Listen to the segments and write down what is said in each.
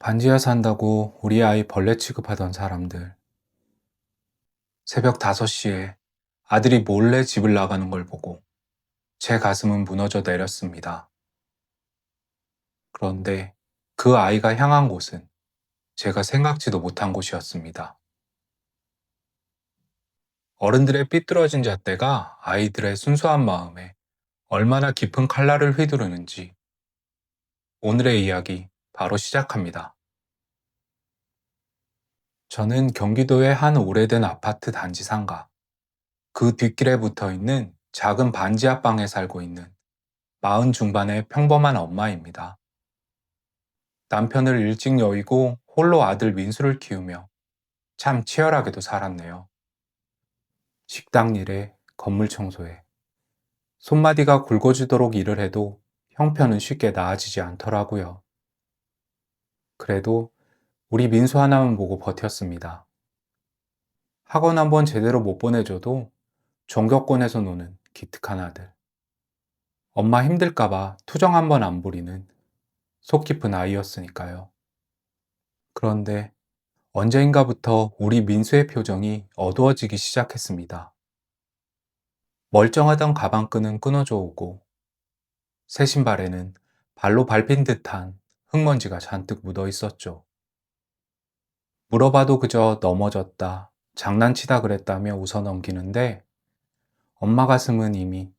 반지하 산다고 우리 아이 벌레 취급하던 사람들. 새벽 5시에 아들이 몰래 집을 나가는 걸 보고 제 가슴은 무너져 내렸습니다. 그런데 그 아이가 향한 곳은 제가 생각지도 못한 곳이었습니다. 어른들의 삐뚤어진 잣대가 아이들의 순수한 마음에 얼마나 깊은 칼날을 휘두르는지 오늘의 이야기 바로 시작합니다. 저는 경기도의 한 오래된 아파트 단지 상가, 그 뒷길에 붙어 있는 작은 반지하 방에 살고 있는 40 중반의 평범한 엄마입니다. 남편을 일찍 여의고 홀로 아들 민수를 키우며 참 치열하게도 살았네요. 식당 일에, 건물 청소에, 손마디가 굵어지도록 일을 해도 형편은 쉽게 나아지지 않더라고요. 그래도 우리 민수 하나만 보고 버텼습니다. 학원 한번 제대로 못 보내줘도 전교권에서 노는 기특한 아들. 엄마 힘들까봐 투정 한번 안 부리는 속 깊은 아이였으니까요. 그런데 언제인가부터 우리 민수의 표정이 어두워지기 시작했습니다. 멀쩡하던 가방끈은 끊어져 오고 새 신발에는 발로 밟힌 듯한 흙먼지가 잔뜩 묻어 있었죠. 물어봐도 그저 넘어졌다, 장난치다 그랬다며 웃어 넘기는데 엄마 가슴은 이미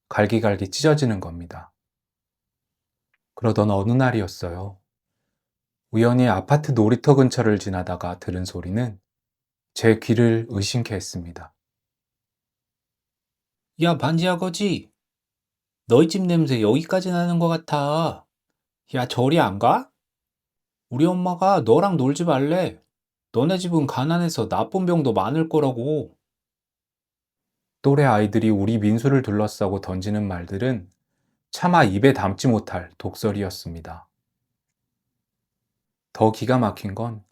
갈기갈기 찢어지는 겁니다. 그러던 어느 날이었어요. 우연히 아파트 놀이터 근처를 지나다가 들은 소리는 제 귀를 의심케 했습니다. 야, 반지하 거지? 너희 집 냄새 여기까지 나는 것 같아. 야, 저리 안 가? 우리 엄마가 너랑 놀지 말래. 너네 집은 가난해서 나쁜 병도 많을 거라고. 또래 아이들이 우리 민수를 둘러싸고 던지는 말들은 차마 입에 담지 못할 독설이었습니다. 더 기가 막힌 건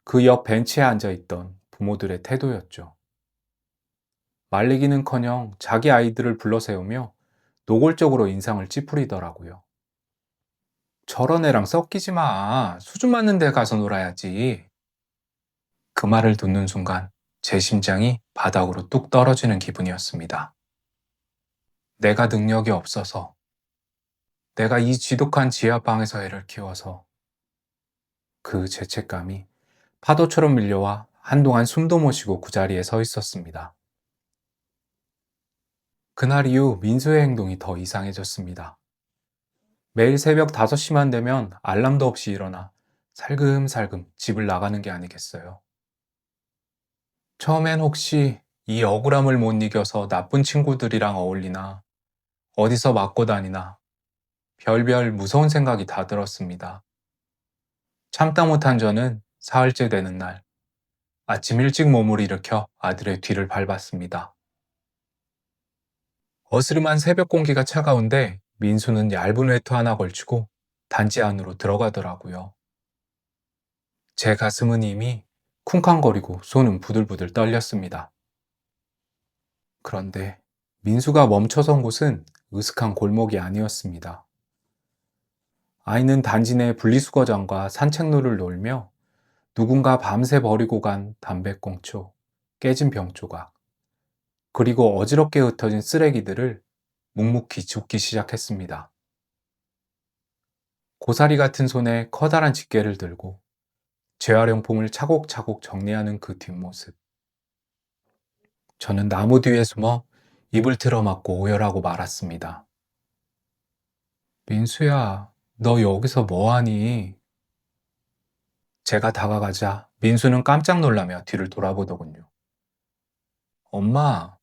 그 옆 벤치에 앉아 있던 부모들의 태도였죠. 말리기는커녕 자기 아이들을 불러세우며 노골적으로 인상을 찌푸리더라고요. 저런 애랑 섞이지 마. 수준 맞는 데 가서 놀아야지. 그 말을 듣는 순간 제 심장이 바닥으로 뚝 떨어지는 기분이었습니다. 내가 능력이 없어서, 내가 이 지독한 지하방에서 애를 키워서 그 죄책감이 파도처럼 밀려와 한동안 숨도 못 쉬고 그 자리에 서 있었습니다. 그날 이후 민수의 행동이 더 이상해졌습니다. 매일 새벽 5시만 되면 알람도 없이 일어나 살금살금 집을 나가는 게 아니겠어요. 처음엔 혹시 이 억울함을 못 이겨서 나쁜 친구들이랑 어울리나, 어디서 맞고 다니나, 별별 무서운 생각이 다 들었습니다. 참다 못한 저는 사흘째 되는 날, 아침 일찍 몸을 일으켜 아들의 뒤를 밟았습니다. 어스름한 새벽 공기가 차가운데 민수는 얇은 외투 하나 걸치고 단지 안으로 들어가더라고요. 제 가슴은 이미 쿵쾅거리고 손은 부들부들 떨렸습니다. 그런데 민수가 멈춰선 곳은 으슥한 골목이 아니었습니다. 아이는 단지 내 분리수거장과 산책로를 놀며 누군가 밤새 버리고 간 담배꽁초, 깨진 병 조각, 그리고 어지럽게 흩어진 쓰레기들을 묵묵히 줍기 시작했습니다. 고사리 같은 손에 커다란 집게를 들고 재활용품을 차곡차곡 정리하는 그 뒷모습. 저는 나무 뒤에 숨어 입을 틀어막고 오열하고 말았습니다. 민수야, 너 여기서 뭐하니? 제가 다가가자 민수는 깜짝 놀라며 뒤를 돌아보더군요. 엄마,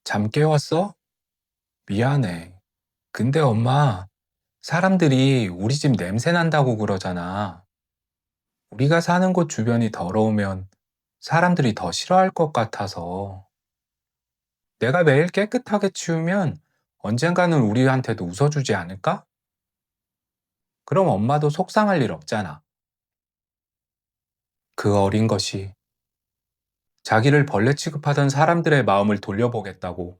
잠 깨웠어? 미안해. 근데 엄마, 사람들이 우리 집 냄새 난다고 그러잖아. 우리가 사는 곳 주변이 더러우면 사람들이 더 싫어할 것 같아서. 내가 매일 깨끗하게 치우면 언젠가는 우리한테도 웃어주지 않을까? 그럼 엄마도 속상할 일 없잖아. 그 어린 것이 자기를 벌레 취급하던 사람들의 마음을 돌려보겠다고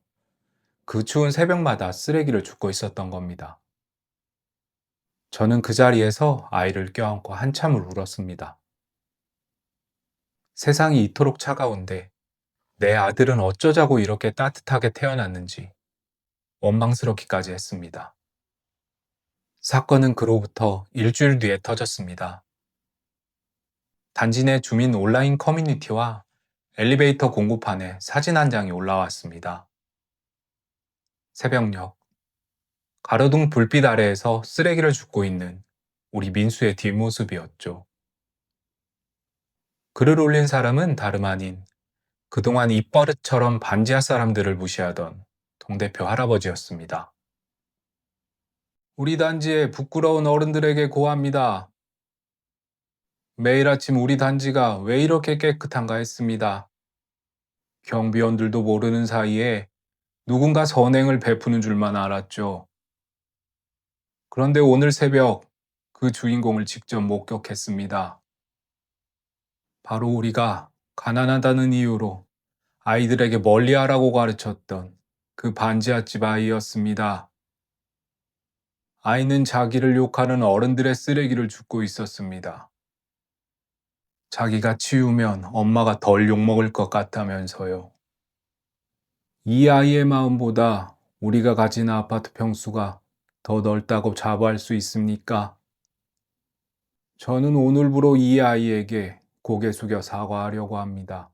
그 추운 새벽마다 쓰레기를 줍고 있었던 겁니다. 저는 그 자리에서 아이를 껴안고 한참을 울었습니다. 세상이 이토록 차가운데 내 아들은 어쩌자고 이렇게 따뜻하게 태어났는지 원망스럽기까지 했습니다. 사건은 그로부터 일주일 뒤에 터졌습니다. 단지 내 주민 온라인 커뮤니티와 엘리베이터 공고판에 사진 한 장이 올라왔습니다. 새벽녘, 가로등 불빛 아래에서 쓰레기를 줍고 있는 우리 민수의 뒷모습이었죠. 글을 올린 사람은 다름 아닌 그동안 입버릇처럼 반지하 사람들을 무시하던 동대표 할아버지였습니다. 우리 단지에 부끄러운 어른들에게 고합니다. 매일 아침 우리 단지가 왜 이렇게 깨끗한가 했습니다. 경비원들도 모르는 사이에 누군가 선행을 베푸는 줄만 알았죠. 그런데 오늘 새벽 그 주인공을 직접 목격했습니다. 바로 우리가 가난하다는 이유로 아이들에게 멀리하라고 가르쳤던 그 반지하집 아이였습니다. 아이는 자기를 욕하는 어른들의 쓰레기를 줍고 있었습니다. 자기가 치우면 엄마가 덜 욕먹을 것 같다면서요. 이 아이의 마음보다 우리가 가진 아파트 평수가 더 넓다고 자부할 수 있습니까? 저는 오늘부로 이 아이에게 고개 숙여 사과하려고 합니다.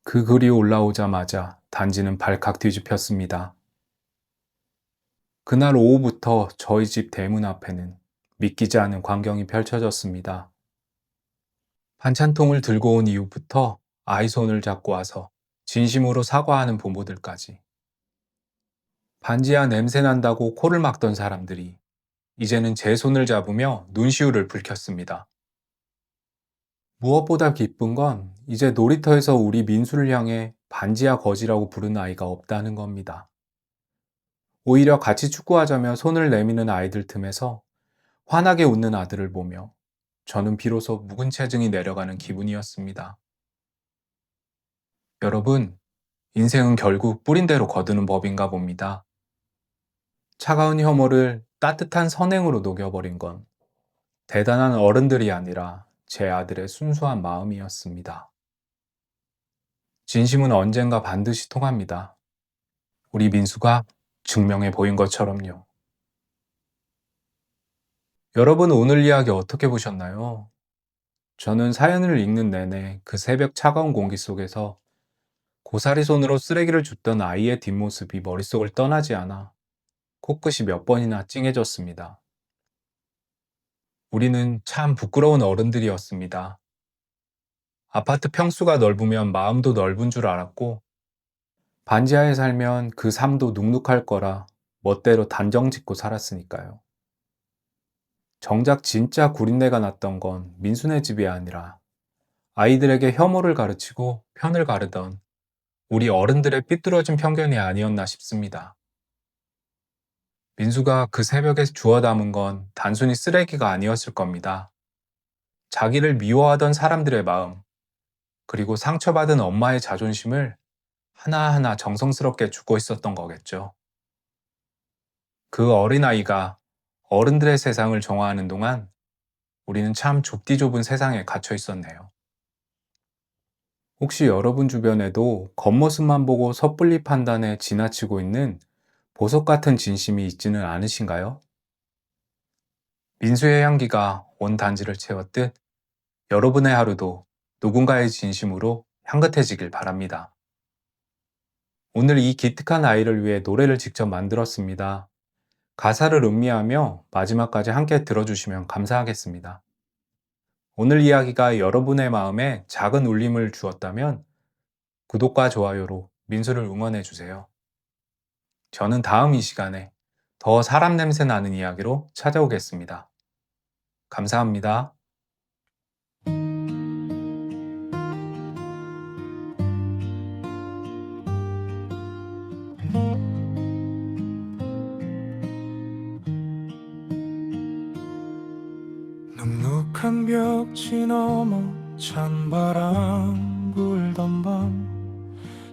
그 글이 올라오자마자 단지는 발칵 뒤집혔습니다. 그날 오후부터 저희 집 대문 앞에는 믿기지 않은 광경이 펼쳐졌습니다. 반찬통을 들고 온 이후부터 아이 손을 잡고 와서 진심으로 사과하는 부모들까지. 반지하 냄새 난다고 코를 막던 사람들이 이제는 제 손을 잡으며 눈시울을 붉혔습니다. 무엇보다 기쁜 건 이제 놀이터에서 우리 민수를 향해 반지하 거지라고 부르는 아이가 없다는 겁니다. 오히려 같이 축구하자며 손을 내미는 아이들 틈에서 환하게 웃는 아들을 보며 저는 비로소 묵은 체증이 내려가는 기분이었습니다. 여러분, 인생은 결국 뿌린 대로 거두는 법인가 봅니다. 차가운 혐오를 따뜻한 선행으로 녹여버린 건 대단한 어른들이 아니라 제 아들의 순수한 마음이었습니다. 진심은 언젠가 반드시 통합니다. 우리 민수가 증명해 보인 것처럼요. 여러분 오늘 이야기 어떻게 보셨나요? 저는 사연을 읽는 내내 그 새벽 차가운 공기 속에서 고사리 손으로 쓰레기를 줍던 아이의 뒷모습이 머릿속을 떠나지 않아 코끝이 몇 번이나 찡해졌습니다. 우리는 참 부끄러운 어른들이었습니다. 아파트 평수가 넓으면 마음도 넓은 줄 알았고, 반지하에 살면 그 삶도 눅눅할 거라 멋대로 단정 짓고 살았으니까요. 정작 진짜 구린내가 났던 건 민수네 집이 아니라 아이들에게 혐오를 가르치고 편을 가르던 우리 어른들의 삐뚤어진 편견이 아니었나 싶습니다. 민수가 그 새벽에 주워 담은 건 단순히 쓰레기가 아니었을 겁니다. 자기를 미워하던 사람들의 마음, 그리고 상처받은 엄마의 자존심을 하나하나 정성스럽게 주고 있었던 거겠죠. 그 어린아이가 어른들의 세상을 정화하는 동안 우리는 참 좁디 좁은 세상에 갇혀 있었네요. 혹시 여러분 주변에도 겉모습만 보고 섣불리 판단해 지나치고 있는 보석 같은 진심이 있지는 않으신가요? 민수의 향기가 온 단지를 채웠듯 여러분의 하루도 누군가의 진심으로 향긋해지길 바랍니다. 오늘 이 기특한 아이를 위해 노래를 직접 만들었습니다. 가사를 음미하며 마지막까지 함께 들어주시면 감사하겠습니다. 오늘 이야기가 여러분의 마음에 작은 울림을 주었다면 구독과 좋아요로 민수를 응원해주세요. 저는 다음 이 시간에 더 사람 냄새 나는 이야기로 찾아오겠습니다. 감사합니다. 눅눅한 벽지 너머 찬바람 불던 밤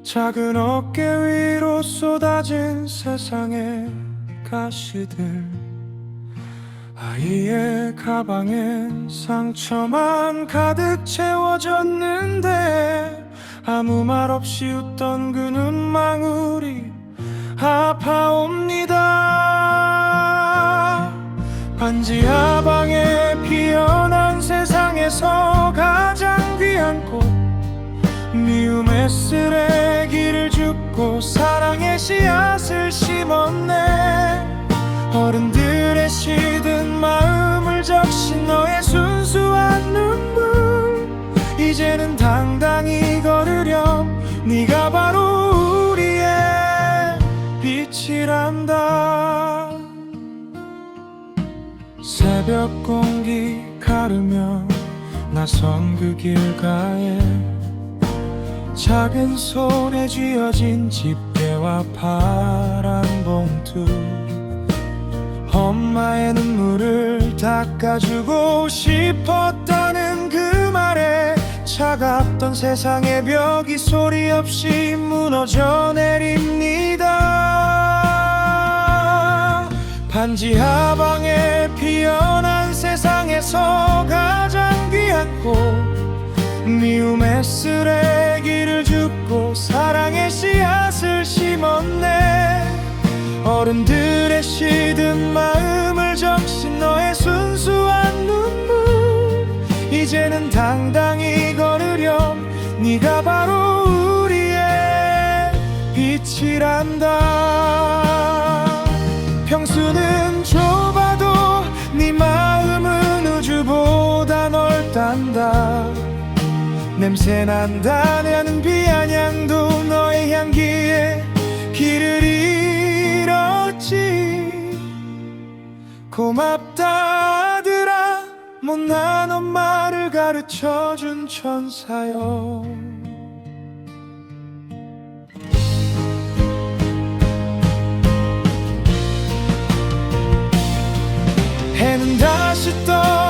작은 어깨 위로 쏟아진 세상의 가시들 아이의 가방에 상처만 가득 채워졌는데 아무 말 없이 웃던 그 눈망울이 아파옵니다. 반지 하방에 피어난 세상에서 가장 귀한 꽃, 미움의 쓰레기를 줍고 사랑의 씨앗을 심었네. 어른들의 시든 마음을 적신 너의 순수한 눈물, 이제는 당당히 걸으렴. 네가 바로 우리의 빛이란다. 새벽 공기 가르며 나선 그 길가에 작은 손에 쥐어진 집게와 파란 봉투, 엄마의 눈물을 닦아주고 싶었다는 그 말에 차갑던 세상의 벽이 소리 없이 무너져 내립니다. 반지 하방에 피어난 세상에서 가장 귀한 꽃, 미움의 쓰레기를 줍고 사랑의 씨앗을 심었네. 어른들의 시든 마음을 적신 너의 순수한 눈물, 이제는 당당히 걸으렴. 네가 바로 우리의 빛이란다. 평수는 좁아도 네 마음은 우주보다 넓단다. 냄새난다는 비아냥도 너의 향기에 길을 잃었지. 고맙다 아들아, 못난 엄마를 가르쳐준 천사여. 해는 다시 떠